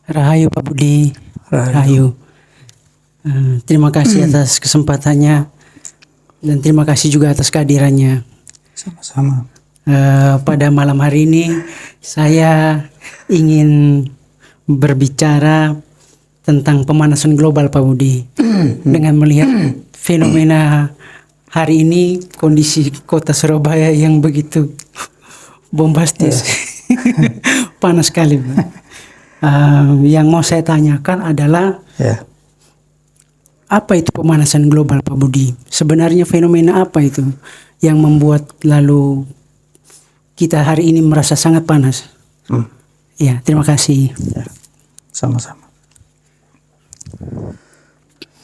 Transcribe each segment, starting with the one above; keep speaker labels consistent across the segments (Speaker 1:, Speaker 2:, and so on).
Speaker 1: Rahayu Pak Budi.
Speaker 2: Rahayu.
Speaker 1: Terima kasih atas kesempatannya dan terima kasih juga atas kehadirannya.
Speaker 2: Sama-sama.
Speaker 1: Pada malam hari ini saya ingin berbicara tentang pemanasan global Pak Budi. Dengan melihat fenomena hari ini, kondisi kota Surabaya yang begitu bombastis. Panas sekali Pak. Yang mau saya tanyakan adalah apa itu pemanasan global Pak Budi? Sebenarnya fenomena apa itu yang membuat lalu kita hari ini merasa sangat panas? Ya, terima kasih.
Speaker 2: Ya, sama-sama.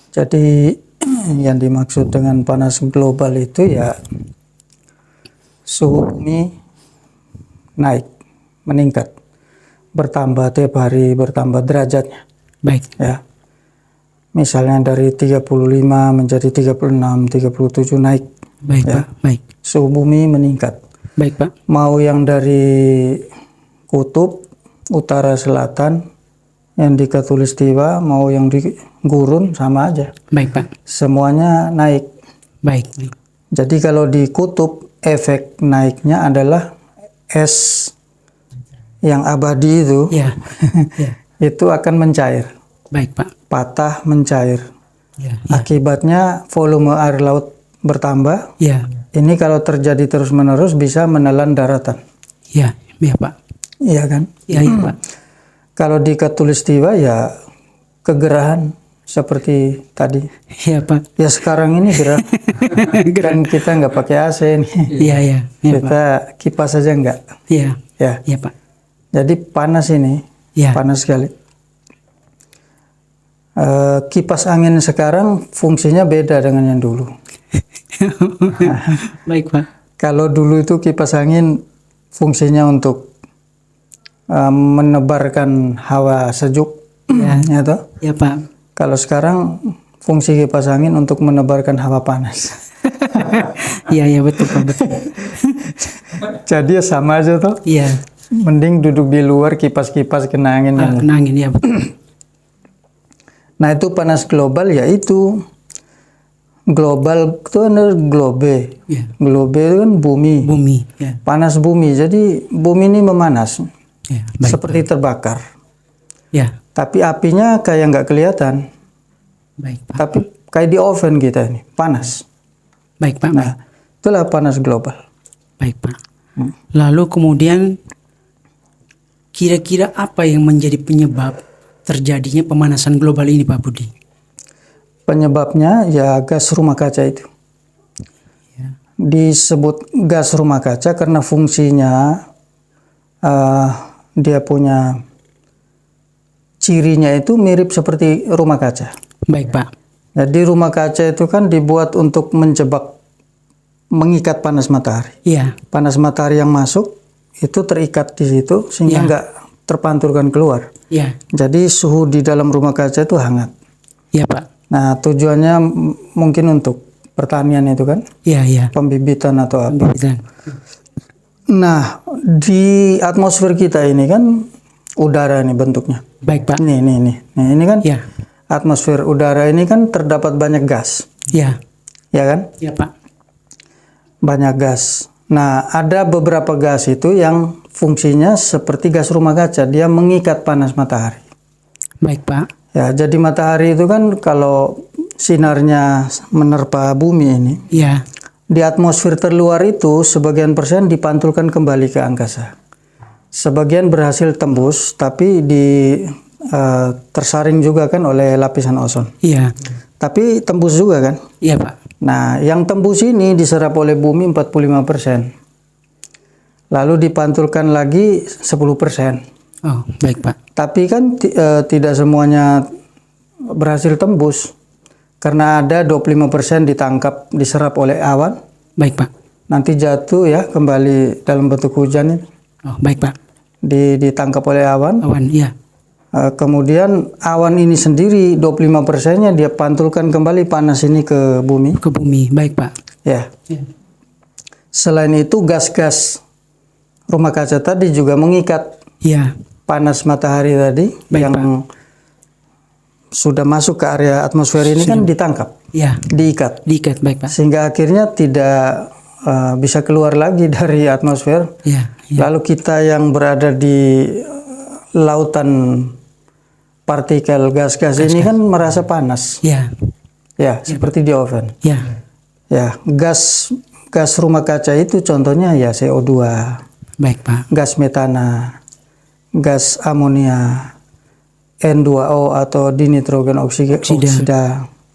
Speaker 2: Jadi yang dimaksud dengan panas global itu ya suhu bumi naik, meningkat, bertambah tiap hari, bertambah derajatnya.
Speaker 1: Baik.
Speaker 2: Ya. Misalnya dari 35 menjadi 36, 37 naik.
Speaker 1: Baik,
Speaker 2: ya.
Speaker 1: Pak. Baik.
Speaker 2: Suhu bumi meningkat.
Speaker 1: Baik, Pak.
Speaker 2: Mau yang dari kutub utara selatan, yang di Khatulistiwa, mau yang di gurun sama aja.
Speaker 1: Baik, Pak.
Speaker 2: Semuanya naik.
Speaker 1: Baik.
Speaker 2: Jadi kalau di kutub efek naiknya adalah es yang abadi itu,
Speaker 1: Ya. Ya.
Speaker 2: itu akan mencair.
Speaker 1: Baik, Pak.
Speaker 2: Patah, mencair.
Speaker 1: Ya.
Speaker 2: Akibatnya volume air laut bertambah.
Speaker 1: Ya.
Speaker 2: Ini kalau terjadi terus-menerus bisa menelan daratan.
Speaker 1: Ya. Ya, Pak.
Speaker 2: Iya kan?
Speaker 1: Ya, ya, Pak.
Speaker 2: Kalau di Khatulistiwa ya kegerahan seperti tadi.
Speaker 1: Ya, Pak.
Speaker 2: Ya sekarang ini gerah. Kan kita nggak pakai AC nih.
Speaker 1: Iya, iya. Ya,
Speaker 2: Kita kipas saja nggak.
Speaker 1: Iya.
Speaker 2: Ya.
Speaker 1: Iya, Pak.
Speaker 2: Jadi panas ini.
Speaker 1: Ya.
Speaker 2: Panas sekali. Kipas angin sekarang fungsinya beda dengan yang dulu.
Speaker 1: Baik, Pak.
Speaker 2: Kalau dulu itu kipas angin fungsinya untuk menebarkan hawa sejuk, ya toh?
Speaker 1: Ya, Pak.
Speaker 2: Kalau sekarang fungsi kipas angin untuk menebarkan hawa panas.
Speaker 1: Iya, iya, betul, Pak, betul.
Speaker 2: Jadi ya sama aja toh.
Speaker 1: Iya.
Speaker 2: Mending duduk di luar, kipas-kipas kena angin.
Speaker 1: Kena angin, ya, betul.
Speaker 2: Nah itu panas global ya itu. Global itu adalah globe.
Speaker 1: Ya.
Speaker 2: Globe itu kan bumi.
Speaker 1: Bumi. Ya.
Speaker 2: Panas bumi. Jadi bumi ini memanas.
Speaker 1: Ya. Baik,
Speaker 2: Seperti terbakar.
Speaker 1: ya.
Speaker 2: Tapi apinya kayak nggak kelihatan.
Speaker 1: Baik, Pak.
Speaker 2: Tapi kayak di oven kita ini. Panas.
Speaker 1: Baik, Pak.
Speaker 2: Nah itulah panas global.
Speaker 1: Baik, Pak. Lalu kemudian kira-kira apa yang menjadi penyebab terjadinya pemanasan global ini, Pak Budi?
Speaker 2: Penyebabnya ya gas rumah kaca itu.
Speaker 1: Ya.
Speaker 2: Disebut gas rumah kaca karena fungsinya dia punya cirinya itu mirip seperti rumah kaca.
Speaker 1: Baik, Pak.
Speaker 2: Jadi rumah kaca itu kan dibuat untuk mengikat panas matahari.
Speaker 1: Iya.
Speaker 2: Panas matahari yang masuk itu terikat di situ sehingga nggak terpantulkan keluar.
Speaker 1: Iya.
Speaker 2: Jadi suhu di dalam rumah kaca itu hangat.
Speaker 1: Iya, Pak.
Speaker 2: Nah tujuannya mungkin untuk pertanian itu kan,
Speaker 1: Iya, iya.
Speaker 2: pembibitan atau apa.
Speaker 1: Pembibitan.
Speaker 2: Nah di atmosfer kita ini kan udara nih bentuknya.
Speaker 1: Baik, Pak.
Speaker 2: Nih ini kan
Speaker 1: Iya.
Speaker 2: atmosfer udara ini kan terdapat banyak gas,
Speaker 1: Iya.
Speaker 2: ya kan?
Speaker 1: Iya, Pak.
Speaker 2: Banyak gas. Nah ada beberapa gas itu yang fungsinya seperti gas rumah kaca, dia mengikat panas matahari.
Speaker 1: Baik, Pak.
Speaker 2: Ya jadi matahari itu kan kalau sinarnya menerpa bumi ini,
Speaker 1: Iya.
Speaker 2: di atmosfer terluar itu sebagian persen dipantulkan kembali ke angkasa. Sebagian berhasil tembus, tapi tersaring juga kan oleh lapisan ozon.
Speaker 1: Iya.
Speaker 2: Tapi tembus juga kan.
Speaker 1: Iya, Pak.
Speaker 2: Nah, yang tembus ini diserap oleh bumi 45%. Lalu dipantulkan lagi 10%.
Speaker 1: Oh, baik, Pak.
Speaker 2: Tapi kan tidak semuanya berhasil tembus. Karena ada 25% ditangkap, diserap oleh awan.
Speaker 1: Baik, Pak.
Speaker 2: Nanti jatuh ya kembali dalam bentuk hujan ini.
Speaker 1: Oh, baik, Pak.
Speaker 2: Ditangkap oleh awan.
Speaker 1: Awan, iya.
Speaker 2: Kemudian awan ini sendiri 25%-nya dia pantulkan kembali panas ini ke bumi.
Speaker 1: Ke bumi. Baik, Pak.
Speaker 2: Ya.
Speaker 1: Ya.
Speaker 2: Selain itu gas-gas rumah kaca tadi juga mengikat
Speaker 1: Iya.
Speaker 2: panas matahari tadi
Speaker 1: Baik,
Speaker 2: yang sudah masuk ke area atmosfer ini kan ditangkap,
Speaker 1: Ya,
Speaker 2: diikat,
Speaker 1: diikat. Baik, Pak.
Speaker 2: sehingga akhirnya tidak bisa keluar lagi dari atmosfer.
Speaker 1: Ya, ya.
Speaker 2: Lalu kita yang berada di lautan partikel gas-gas ini kan merasa panas,
Speaker 1: Ya,
Speaker 2: ya seperti di oven.
Speaker 1: ya.
Speaker 2: Ya, gas rumah kaca itu contohnya ya CO2,
Speaker 1: Baik, Pak.
Speaker 2: gas metana, gas amonia, N2O atau dinitrogen oksida,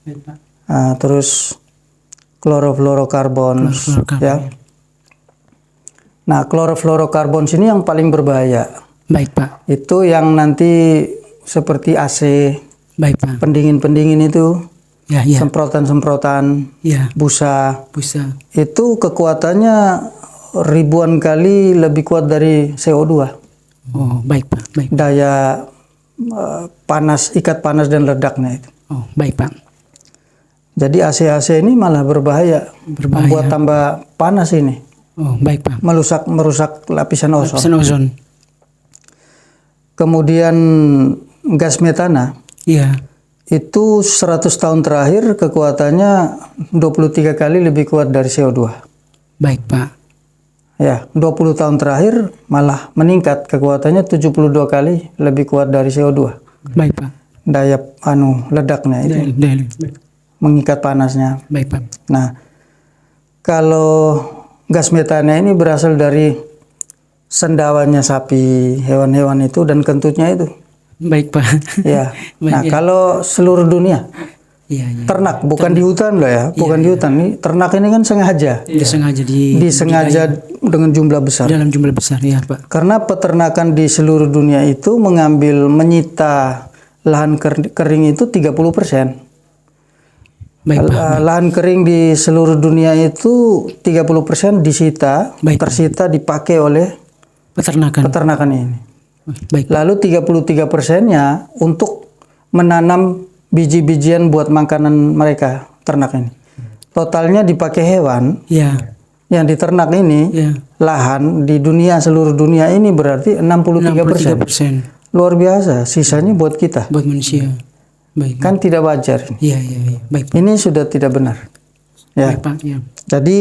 Speaker 1: Baik, Pak.
Speaker 2: terus klorofluorokarbon,
Speaker 1: Klorofluorokarbon,
Speaker 2: ya. Nah, klorofluorokarbon ini yang paling berbahaya.
Speaker 1: Baik, Pak.
Speaker 2: Itu yang nanti seperti AC,
Speaker 1: Baik, Pak.
Speaker 2: pendingin-pendingin itu,
Speaker 1: Ya, ya.
Speaker 2: semprotan-semprotan,
Speaker 1: Ya,
Speaker 2: busa,
Speaker 1: busa.
Speaker 2: itu kekuatannya ribuan kali lebih kuat dari CO2.
Speaker 1: Oh, baik, Pak. Baik.
Speaker 2: Daya panas, ikat panas dan ledaknya itu.
Speaker 1: Oh, baik, Pak.
Speaker 2: Jadi AC ini malah berbahaya,
Speaker 1: Berbahaya.
Speaker 2: membuat tambah panas ini,
Speaker 1: Oh, baik, Pak.
Speaker 2: merusak lapisan ozon.
Speaker 1: Lapisan ozon.
Speaker 2: Kemudian gas metana
Speaker 1: Iya.
Speaker 2: itu 100 tahun terakhir kekuatannya 23 kali lebih kuat dari CO2.
Speaker 1: Baik, Pak.
Speaker 2: Ya, 20 tahun terakhir malah meningkat kekuatannya 72 kali lebih kuat dari CO2.
Speaker 1: Baik, Pak.
Speaker 2: Daya ledaknya itu,
Speaker 1: Baik,
Speaker 2: mengikat panasnya.
Speaker 1: baik, Pak.
Speaker 2: Nah, kalau gas metana ini berasal dari sendawannya sapi, hewan-hewan itu dan kentutnya itu.
Speaker 1: Baik, Pak.
Speaker 2: Ya.
Speaker 1: Baik,
Speaker 2: Nah,
Speaker 1: ya.
Speaker 2: kalau seluruh dunia
Speaker 1: Iya, iya.
Speaker 2: ternak, bukan di hutan loh ya, bukan di hutan. Ini ternak ini kan sengaja,
Speaker 1: Disengaja
Speaker 2: disengaja dengan jumlah besar.
Speaker 1: dalam jumlah besar, ya, Pak.
Speaker 2: Karena peternakan di seluruh dunia itu menyita lahan kering itu 30%.
Speaker 1: Baik, Pak.
Speaker 2: Lahan kering di seluruh dunia itu 30% disita,
Speaker 1: Baik.
Speaker 2: tersita dipakai oleh peternakan ini.
Speaker 1: Baik.
Speaker 2: Lalu 33%-nya untuk menanam biji-bijian buat makanan mereka, ternak ini. Totalnya dipakai hewan,
Speaker 1: Ya,
Speaker 2: yang diternak ini,
Speaker 1: ya.
Speaker 2: lahan di dunia, seluruh dunia ini berarti 63%.
Speaker 1: 63%
Speaker 2: Luar biasa, sisanya buat kita.
Speaker 1: buat manusia. Baik.
Speaker 2: Kan tidak wajar.
Speaker 1: Iya, iya, iya. Baik, Pak.
Speaker 2: Ini sudah tidak benar. Ya.
Speaker 1: Baik, Pak. Ya.
Speaker 2: Jadi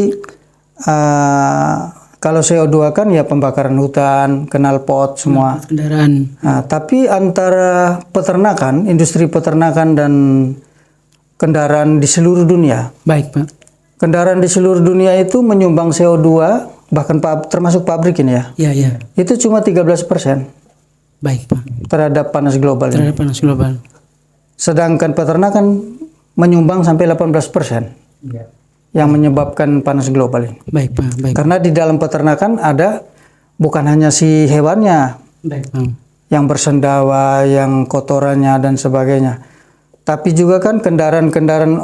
Speaker 2: kalau CO2 kan ya pembakaran hutan, knalpot semua.
Speaker 1: Kendaraan.
Speaker 2: Nah, tapi antara peternakan, industri peternakan dan kendaraan di seluruh dunia.
Speaker 1: Baik, Pak.
Speaker 2: Kendaraan di seluruh dunia itu menyumbang CO2, bahkan termasuk pabrik ini ya.
Speaker 1: Ya, ya.
Speaker 2: Itu cuma 13%
Speaker 1: Baik, Pak.
Speaker 2: terhadap panas global ini.
Speaker 1: Terhadap panas global.
Speaker 2: Sedangkan peternakan menyumbang sampai 18% yang menyebabkan panas global ini.
Speaker 1: Baik, Pak. Baik.
Speaker 2: Karena di dalam peternakan ada bukan hanya si hewannya
Speaker 1: Baik, Pak.
Speaker 2: yang bersendawa, yang kotorannya dan sebagainya. Tapi juga kan kendaraan-kendaraan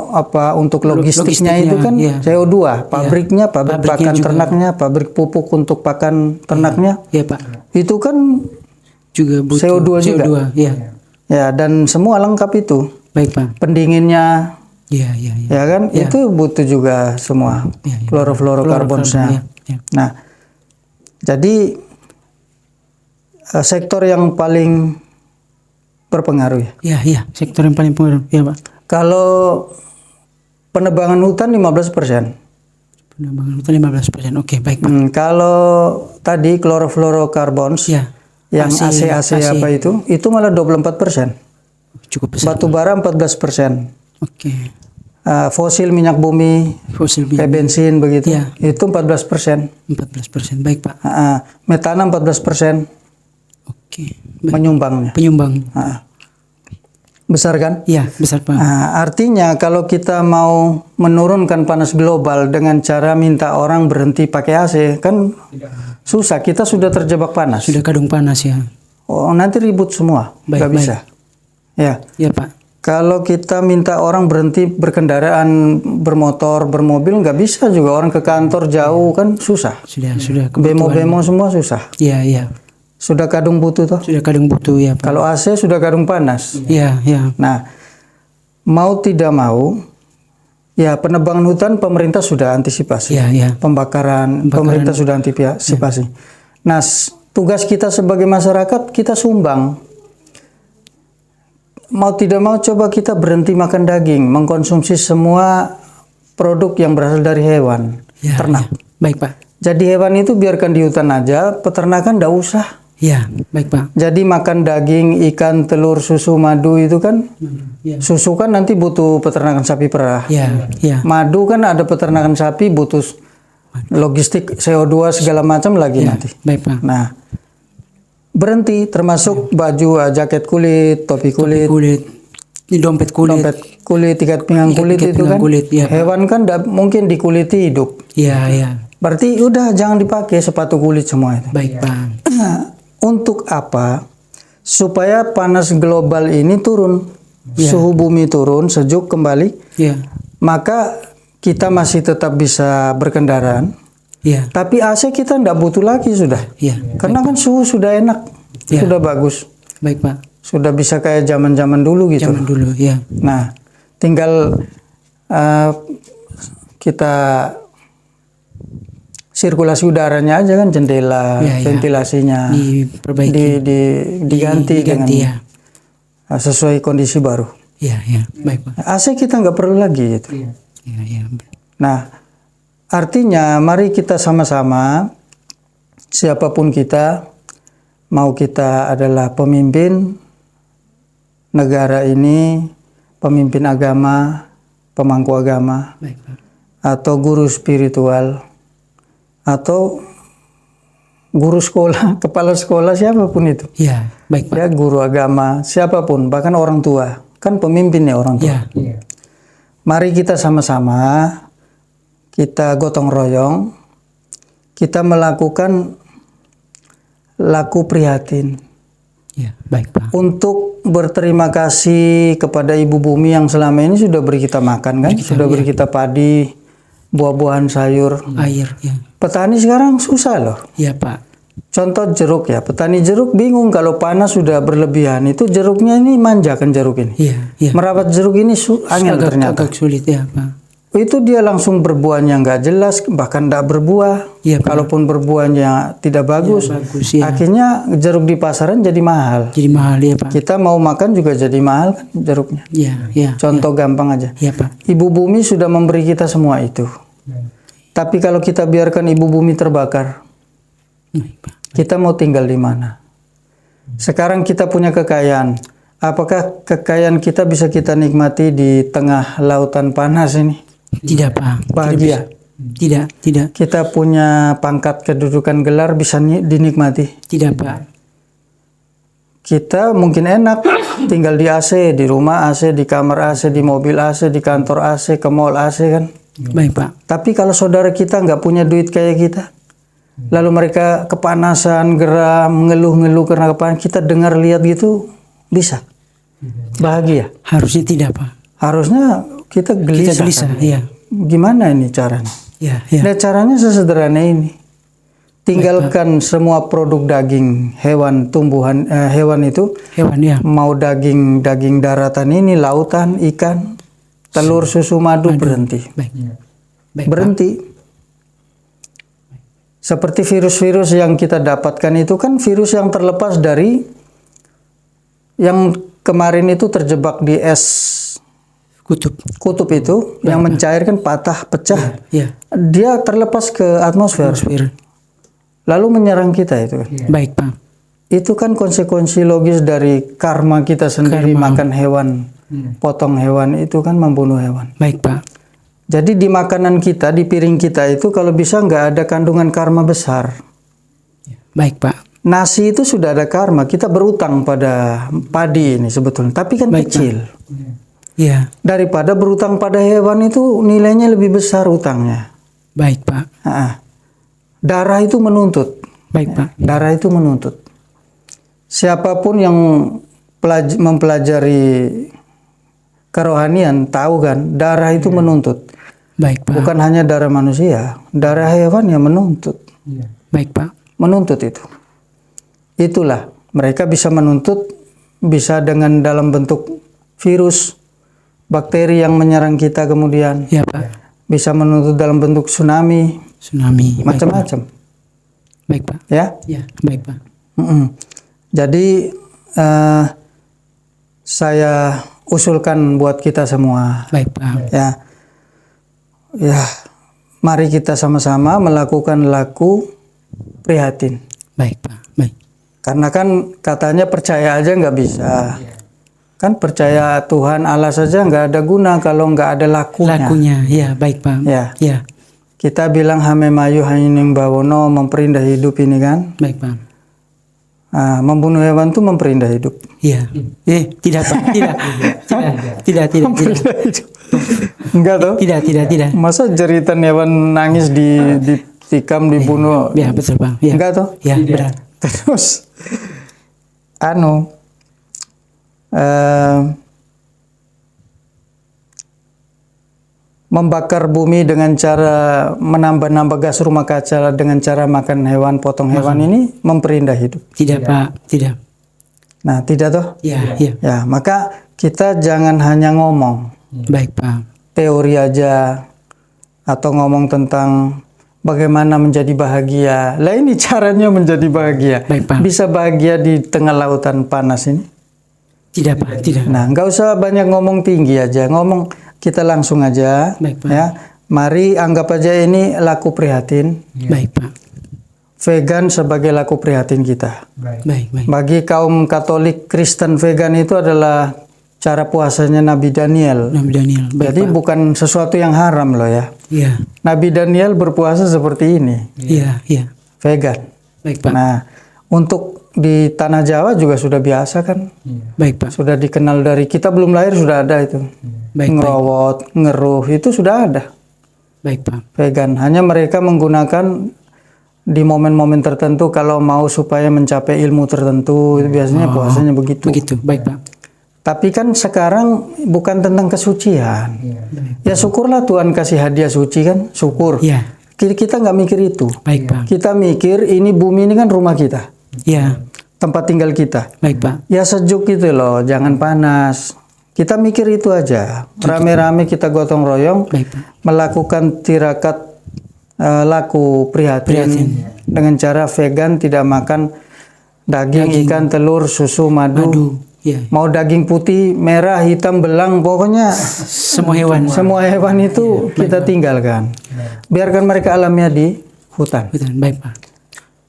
Speaker 2: untuk logistiknya itu kan
Speaker 1: iya.
Speaker 2: CO2, pabriknya, pabrik
Speaker 1: Pabriknya
Speaker 2: pakan
Speaker 1: juga.
Speaker 2: ternaknya, pabrik pupuk untuk pakan ternaknya,
Speaker 1: Iya, Pak.
Speaker 2: itu kan
Speaker 1: Juga butuh
Speaker 2: CO2 juga.
Speaker 1: Iya.
Speaker 2: ya dan semua lengkap itu.
Speaker 1: Baik, Pak.
Speaker 2: Pendinginnya,
Speaker 1: Iya, iya, iya.
Speaker 2: ya kan,
Speaker 1: Iya.
Speaker 2: itu butuh juga semua
Speaker 1: Iya, iya.
Speaker 2: klorofluorokarbonsnya.
Speaker 1: Iya, iya.
Speaker 2: Nah, jadi sektor yang paling berpengaruh ya.
Speaker 1: Iya, iya. Sektor yang paling pengaruh. Iya, Pak.
Speaker 2: Kalau penebangan hutan 15%.
Speaker 1: Penambangan hutan 15%. Oke, baik, Pak.
Speaker 2: Kalau tadi klorofluorokarbons
Speaker 1: Iya.
Speaker 2: yang AC apa itu malah 24%.
Speaker 1: Cukup besar.
Speaker 2: Batu bara 14%.
Speaker 1: Oke.
Speaker 2: Fosil minyak bumi,
Speaker 1: Fosil
Speaker 2: kayak bensin begitu,
Speaker 1: Iya.
Speaker 2: itu 14%.
Speaker 1: 14%. Baik, Pak.
Speaker 2: Metana 14%
Speaker 1: Oke. Baik.
Speaker 2: menyumbangnya.
Speaker 1: Penyumbang.
Speaker 2: Besar kan?
Speaker 1: Iya, besar, Pak.
Speaker 2: Artinya kalau kita mau menurunkan panas global dengan cara minta orang berhenti pakai AC, kan susah. Kita sudah terjebak panas.
Speaker 1: Sudah kadung panas ya.
Speaker 2: Oh, nanti ribut semua,
Speaker 1: Baik,
Speaker 2: nggak bisa. Ya,
Speaker 1: Iya, Pak.
Speaker 2: kalau kita minta orang berhenti berkendaraan, bermotor, bermobil, nggak bisa juga. Orang ke kantor jauh kan susah.
Speaker 1: Sudah
Speaker 2: Bemo-bemo semua susah.
Speaker 1: Iya, iya.
Speaker 2: Sudah kadung butuh toh.
Speaker 1: Sudah kadung butuh ya, Pak.
Speaker 2: Kalau AC sudah kadung panas.
Speaker 1: Iya, iya.
Speaker 2: Nah, mau tidak mau, ya penebangan hutan pemerintah sudah antisipasi.
Speaker 1: Iya, iya.
Speaker 2: Pembakaran pemerintah sudah antisipasi. Nah, tugas kita sebagai masyarakat, kita sumbang. Mau tidak mau coba kita berhenti makan daging, mengkonsumsi semua produk yang berasal dari hewan, ternak.
Speaker 1: Ya. Baik Pak.
Speaker 2: Jadi hewan itu biarkan di hutan aja, peternakan tidak usah.
Speaker 1: Ya, baik Pak.
Speaker 2: Jadi makan daging, ikan, telur, susu, madu itu kan,
Speaker 1: Ya.
Speaker 2: susu kan nanti butuh peternakan sapi perah.
Speaker 1: Ya, ya.
Speaker 2: Madu kan ada peternakan sapi, butuh logistik CO2 segala macam lagi nanti.
Speaker 1: Baik Pak.
Speaker 2: Nah, berhenti termasuk baju, jaket kulit, topi kulit,
Speaker 1: Ini dompet kulit.
Speaker 2: ikat pinggang kulit
Speaker 1: ikat
Speaker 2: itu
Speaker 1: pinggang
Speaker 2: kan.
Speaker 1: kulit, ya, Pak.
Speaker 2: Hewan kan mungkin dikuliti hidup.
Speaker 1: Iya, iya.
Speaker 2: Berarti udah jangan dipakai sepatu kulit semua itu.
Speaker 1: Baik Pak.
Speaker 2: Untuk apa? Supaya panas global ini turun, suhu bumi turun, sejuk kembali,
Speaker 1: Iya.
Speaker 2: maka kita masih tetap bisa berkendaraan.
Speaker 1: Iya.
Speaker 2: Tapi AC kita tidak butuh lagi sudah,
Speaker 1: Iya.
Speaker 2: karena kan suhu sudah enak,
Speaker 1: Ya.
Speaker 2: sudah bagus,
Speaker 1: Baik Pak.
Speaker 2: sudah bisa kayak zaman-zaman dulu gitu.
Speaker 1: Zaman dulu, ya.
Speaker 2: Nah, tinggal kita sirkulasi udaranya aja kan, jendela,
Speaker 1: Ya, ya.
Speaker 2: ventilasinya
Speaker 1: Diperbaiki.
Speaker 2: diganti dengan
Speaker 1: ya.
Speaker 2: sesuai kondisi baru.
Speaker 1: Iya, iya. Baik Pak.
Speaker 2: AC kita nggak perlu lagi gitu.
Speaker 1: Iya, iya.
Speaker 2: Nah, artinya mari kita sama-sama, siapapun kita, mau kita adalah pemimpin negara ini, pemimpin agama, pemangku agama,
Speaker 1: Baik Pak.
Speaker 2: atau guru spiritual, atau guru sekolah, kepala sekolah, siapapun itu.
Speaker 1: Iya, baik Pak.
Speaker 2: Ya, guru agama, siapapun, bahkan orang tua. Kan pemimpinnya orang tua.
Speaker 1: Iya.
Speaker 2: Mari kita sama-sama, kita gotong royong, kita melakukan laku prihatin
Speaker 1: Iya, baik Pak.
Speaker 2: untuk berterima kasih kepada Ibu Bumi yang selama ini sudah beri kita makan kan, sudah beri kita padi, buah-buahan, sayur.
Speaker 1: Air, ya.
Speaker 2: Petani sekarang susah loh.
Speaker 1: Iya Pak.
Speaker 2: Contoh jeruk ya, petani jeruk bingung kalau panas sudah berlebihan, itu jeruknya ini manja kan jeruk ini.
Speaker 1: Iya, iya.
Speaker 2: Merawat jeruk ini angin ternyata.
Speaker 1: Agak sulit ya Pak.
Speaker 2: Itu dia langsung berbuahnya nggak jelas, bahkan tidak berbuah.
Speaker 1: Iya, Pak.
Speaker 2: Kalaupun berbuahnya tidak bagus,
Speaker 1: Bagus, ya.
Speaker 2: akhirnya jeruk di pasaran jadi mahal.
Speaker 1: Jadi mahal ya Pak.
Speaker 2: Kita mau makan juga jadi mahal kan jeruknya.
Speaker 1: Iya, iya.
Speaker 2: Contoh gampang aja.
Speaker 1: Iya Pak.
Speaker 2: Ibu Bumi sudah memberi kita semua itu. Tapi kalau kita biarkan Ibu Bumi terbakar,
Speaker 1: Baik Pak.
Speaker 2: kita mau tinggal di mana? Sekarang kita punya kekayaan. Apakah kekayaan kita bisa kita nikmati di tengah lautan panas ini?
Speaker 1: Tidak Pak.
Speaker 2: Bahagia.
Speaker 1: Tidak.
Speaker 2: Kita punya pangkat kedudukan gelar bisa dinikmati.
Speaker 1: Tidak Pak.
Speaker 2: Kita mungkin enak tinggal di AC, di rumah AC, di kamar AC, di mobil AC, di kantor AC, ke mall AC kan.
Speaker 1: Baik Pak.
Speaker 2: Tapi kalau saudara kita nggak punya duit kayak kita, lalu mereka kepanasan, geram, ngeluh-ngeluh karena kepanasan, kita dengar lihat gitu bisa bahagia.
Speaker 1: Harusnya tidak Pak.
Speaker 2: Harusnya kita gelisah. Kan?
Speaker 1: Iya.
Speaker 2: Gimana ini caranya?
Speaker 1: Iya, iya.
Speaker 2: Nah, caranya sesederhana ini. Tinggalkan semua produk daging, hewan, tumbuhan, hewan itu.
Speaker 1: Hewan ya.
Speaker 2: Mau daging daratan ini, lautan, ikan, telur, susu, madu, berhenti.
Speaker 1: Baik. Baik.
Speaker 2: Berhenti. Seperti virus-virus yang kita dapatkan itu kan virus yang terlepas dari yang kemarin itu terjebak di es kutub itu yang mencairkan, patah, pecah.
Speaker 1: Iya.
Speaker 2: Dia terlepas ke atmosfer. Lalu menyerang kita itu.
Speaker 1: Baik Pak.
Speaker 2: Itu kan konsekuensi logis dari karma kita sendiri, makan hewan, potong hewan itu kan membunuh hewan.
Speaker 1: Baik Pak.
Speaker 2: Jadi di makanan kita, di piring kita itu kalau bisa nggak ada kandungan karma besar.
Speaker 1: Baik Pak.
Speaker 2: Nasi itu sudah ada karma, kita berutang pada padi ini sebetulnya, tapi kan kecil.
Speaker 1: Iya.
Speaker 2: Daripada berutang pada hewan itu nilainya lebih besar utangnya.
Speaker 1: Baik Pak.
Speaker 2: Darah itu menuntut.
Speaker 1: Baik Pak.
Speaker 2: Darah itu menuntut. Siapapun yang mempelajari kerohanian tahu kan, darah itu menuntut.
Speaker 1: Baik Pak.
Speaker 2: Bukan hanya darah manusia, darah hewan yang menuntut.
Speaker 1: Baik Pak.
Speaker 2: Menuntut itu. Itulah mereka bisa menuntut, bisa dengan dalam bentuk virus, bakteri yang menyerang kita kemudian.
Speaker 1: Ya Pak.
Speaker 2: Bisa menuntut dalam bentuk tsunami,
Speaker 1: Tsunami.
Speaker 2: macam-macam.
Speaker 1: Baik Pak.
Speaker 2: Ya.
Speaker 1: Ya. Baik Pak.
Speaker 2: Jadi saya usulkan buat kita semua,
Speaker 1: Baik Pak.
Speaker 2: ya, mari kita sama-sama melakukan laku prihatin.
Speaker 1: Baik Pak. Baik.
Speaker 2: Karena kan katanya percaya aja nggak bisa. Kan percaya Tuhan Allah saja nggak ada guna kalau nggak ada lakunya.
Speaker 1: Lakunya, ya baik Pak.
Speaker 2: Ya.
Speaker 1: Ya.
Speaker 2: Kita bilang hame mayu hayining bawono memperindah hidup ini kan.
Speaker 1: Baik Pak.
Speaker 2: Membunuh hewan itu memperindah hidup.
Speaker 1: Iya. Tidak Pak. Tidak.
Speaker 2: Enggak toh?
Speaker 1: Tidak.
Speaker 2: Masa jeritan hewan nangis ditikam dibunuh?
Speaker 1: Ya betul Pak. Ya.
Speaker 2: Enggak toh?
Speaker 1: Ya benar.
Speaker 2: Terus membakar bumi dengan cara menambah-nambah gas rumah kaca dengan cara makan hewan, potong hewan ini memperindah hidup.
Speaker 1: Tidak Pak. Tidak.
Speaker 2: Nah, tidak toh?
Speaker 1: Ya.
Speaker 2: Ya, maka kita jangan hanya ngomong
Speaker 1: Baik Pak.
Speaker 2: teori aja atau ngomong tentang bagaimana menjadi bahagia. Lah ini caranya menjadi bahagia.
Speaker 1: Baik Pak.
Speaker 2: Bisa bahagia di tengah lautan panas ini?
Speaker 1: Tidak Pak. Tidak.
Speaker 2: Nah, nggak usah banyak ngomong tinggi aja, ngomong kita langsung aja.
Speaker 1: Baik Pak.
Speaker 2: Ya, mari anggap aja ini laku prihatin.
Speaker 1: Baik Pak.
Speaker 2: Vegan sebagai laku prihatin kita.
Speaker 1: Baik.
Speaker 2: Bagi kaum Katolik Kristen vegan itu adalah cara puasanya Nabi Daniel.
Speaker 1: Nabi Daniel. Baik
Speaker 2: Jadi
Speaker 1: Pak.
Speaker 2: bukan sesuatu yang haram loh ya.
Speaker 1: Iya.
Speaker 2: Nabi Daniel berpuasa seperti ini,
Speaker 1: Iya.
Speaker 2: vegan.
Speaker 1: Baik Pak.
Speaker 2: Nah, untuk di tanah Jawa juga sudah biasa kan.
Speaker 1: Baik Pak.
Speaker 2: Sudah dikenal dari kita belum lahir sudah ada itu.
Speaker 1: Baik.
Speaker 2: Ngerowot, ngeruh itu sudah ada.
Speaker 1: Baik Pak.
Speaker 2: Vegan. Hanya mereka menggunakan di momen-momen tertentu kalau mau supaya mencapai ilmu tertentu itu biasanya puasanya begitu.
Speaker 1: Begitu. Baik Pak.
Speaker 2: Tapi kan sekarang bukan tentang kesucian. Ya syukurlah Tuhan kasih hadiah suci kan, syukur.
Speaker 1: Iya.
Speaker 2: Kita nggak mikir itu.
Speaker 1: Baik Pak.
Speaker 2: Kita mikir ini bumi ini kan rumah kita,
Speaker 1: Iya.
Speaker 2: tempat tinggal kita.
Speaker 1: Baik Pak.
Speaker 2: Ya sejuk gitu loh, jangan panas. Kita mikir itu aja. Rame-rame kita gotong royong
Speaker 1: Baik Pak.
Speaker 2: melakukan tirakat laku prihatin dengan cara vegan, tidak makan daging, ikan, telur, susu, madu.
Speaker 1: Iya.
Speaker 2: Mau daging putih, merah, hitam, belang, pokoknya
Speaker 1: Semua hewan.
Speaker 2: semua hewan itu kita tinggalkan. Biarkan mereka alamiah di hutan.
Speaker 1: Betul. Baik Pak.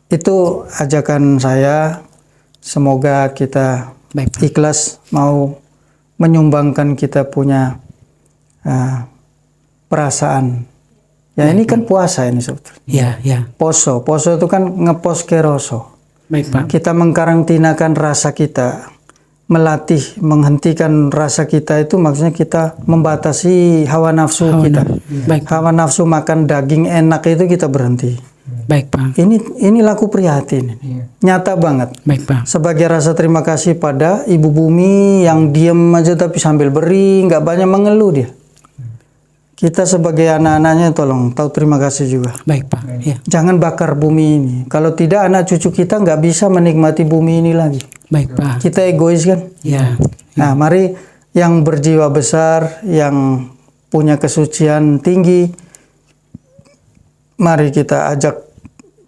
Speaker 2: Itu ajakan saya. Semoga kita
Speaker 1: Baik Pak.
Speaker 2: ikhlas mau menyumbangkan kita punya perasaan. Ya ini kan puasa ini sebetulnya.
Speaker 1: Iya.
Speaker 2: Poso itu kan ngepos keroso.
Speaker 1: Baik Pak.
Speaker 2: Kita mengkarantinakan rasa kita, melatih, menghentikan rasa kita itu maksudnya kita membatasi hawa nafsu kita.
Speaker 1: Baik.
Speaker 2: Hawa nafsu makan daging enak itu kita berhenti.
Speaker 1: Baik Pak.
Speaker 2: Ini laku prihatin, nyata banget.
Speaker 1: Baik Pak.
Speaker 2: Sebagai rasa terima kasih pada ibu bumi yang diem aja tapi sambil beri, nggak banyak mengeluh dia. Kita sebagai anak-anaknya tolong tahu terima kasih juga.
Speaker 1: Baik Pak. Iya.
Speaker 2: Jangan bakar bumi ini. Kalau tidak anak cucu kita nggak bisa menikmati bumi ini lagi.
Speaker 1: Baik Pak.
Speaker 2: Kita egois kan?
Speaker 1: Iya.
Speaker 2: Nah, mari yang berjiwa besar, yang punya kesucian tinggi, mari kita ajak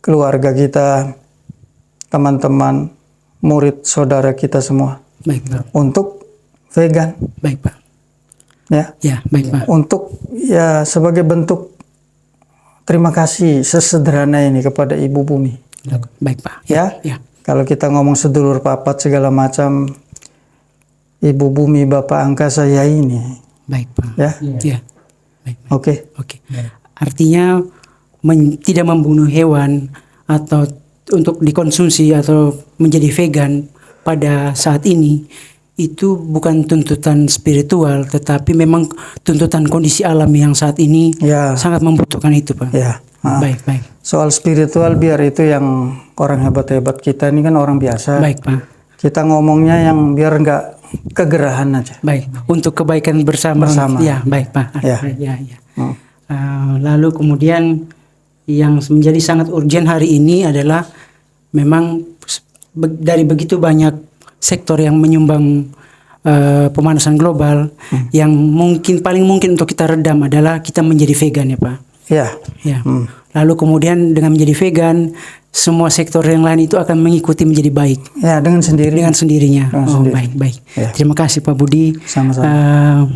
Speaker 2: keluarga kita, teman-teman, murid, saudara kita semua
Speaker 1: Baik Pak.
Speaker 2: untuk vegan,
Speaker 1: Baik Pak.
Speaker 2: ya.
Speaker 1: Ya, baik Pak.
Speaker 2: Untuk ya sebagai bentuk terima kasih sesederhana ini kepada ibu bumi.
Speaker 1: Baik Pak.
Speaker 2: Ya.
Speaker 1: Ya.
Speaker 2: Kalau kita ngomong sedulur papat segala macam, ibu bumi bapak angkasa ya ini.
Speaker 1: Baik Pak.
Speaker 2: Ya.
Speaker 1: Ya. Baik.
Speaker 2: Oke.
Speaker 1: Oke. Artinya tidak membunuh hewan atau untuk dikonsumsi atau menjadi vegan pada saat ini itu bukan tuntutan spiritual, tetapi memang tuntutan kondisi alam yang saat ini
Speaker 2: Ya.
Speaker 1: sangat membutuhkan itu, Pak.
Speaker 2: Ya.
Speaker 1: Baik.
Speaker 2: Soal spiritual biar itu yang orang hebat-hebat kita ini kan orang biasa.
Speaker 1: Baik, Pak.
Speaker 2: Kita ngomongnya yang biar nggak kegerahan aja.
Speaker 1: Baik, untuk kebaikan bersama. Ya, baik, Pak.
Speaker 2: Ya.
Speaker 1: Ya. Lalu kemudian yang menjadi sangat urgent hari ini adalah memang dari begitu banyak sektor yang menyumbang pemanasan global, yang paling mungkin untuk kita redam adalah kita menjadi vegan ya Pak.
Speaker 2: Ya.
Speaker 1: Ya. Lalu kemudian dengan menjadi vegan, semua sektor yang lain itu akan mengikuti menjadi baik
Speaker 2: Ya, dengan sendiri.
Speaker 1: dengan sendirinya.
Speaker 2: Dengan
Speaker 1: Oh,
Speaker 2: sendiri.
Speaker 1: baik.
Speaker 2: Ya.
Speaker 1: Terima kasih Pak Budi.
Speaker 2: Sama-sama.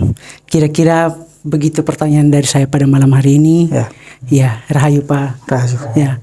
Speaker 1: Kira-kira begitu pertanyaan dari saya pada malam hari ini.
Speaker 2: Ya.
Speaker 1: Ya, rahayu Pak.
Speaker 2: Rahayu.
Speaker 1: Ya.